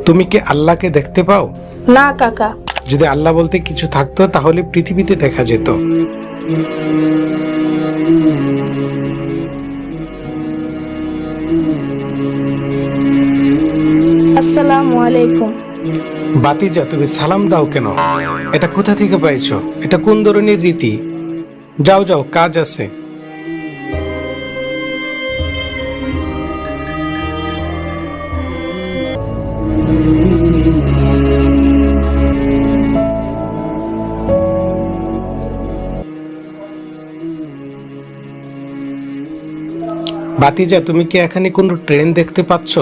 তুমি কি আল্লাহকে দেখতে পাও? না কাকা। যদি আল্লাহ বলতে কিছু থাকতো তাহলে পৃথিবীতে দেখা যেত। আসসালামু আলাইকুম। বাতিজা, তুমি সালাম দাও কেন? এটা কোথা থেকে পাইছো? এটা কোন ধরনের রীতি? যাও যাও, কাজ আছে। বাতিজা, তুমি কি এখানে কোনো ট্রেন দেখতে পাচ্ছ?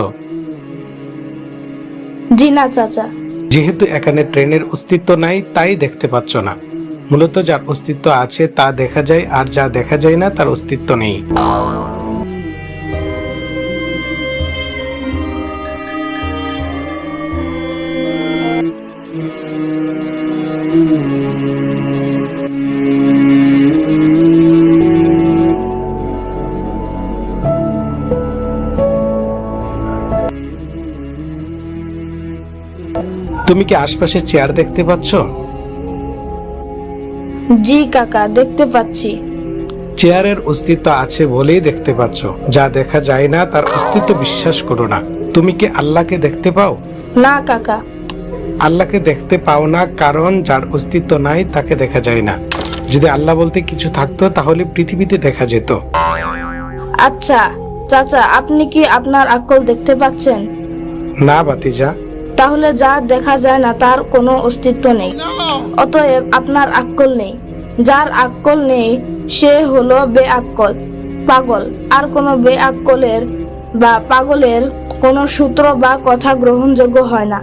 জি না চাচা। যেহেতু এখানে ট্রেনের অস্তিত্ব নাই তাই দেখতে পাচ্ছ না। মূলত যার অস্তিত্ব আছে তা দেখা যায়, আর যা দেখা যায় না তার অস্তিত্ব নেই। তুমি কি আশপাশে চেয়ার দেখতে পাচ্ছ? জি কাকা, দেখতে পাচ্ছি। চেয়ারের অস্তিত্ব আছে বলেই দেখতে পাচ্ছ। যা দেখা যায় না তার অস্তিত্ব বিশ্বাস করো না। তুমি কি আল্লাহকে দেখতে পাও? না কাকা। আল্লাহকে দেখতে পাও না কারণ যার অস্তিত্ব নাই তাকে দেখা যায় না। যদি আল্লাহ বলতে কিছু থাকতো তাহলে পৃথিবীতে দেখা যেত। আচ্ছা চাচা, আপনি কি আপনার আক্কল দেখতে পাচ্ছেন? না বাতিজা। তাহলে যা দেখা যায় না তার কোনো অস্তিত্ব নেই, অতএব আপনার আক্কল নেই। যার আক্কল নেই সে হলো বেআক্কল, পাগল। আর কোনো বেআক্কলের বা পাগলের কোনো সূত্র বা কথা গ্রহণযোগ্য হয় না।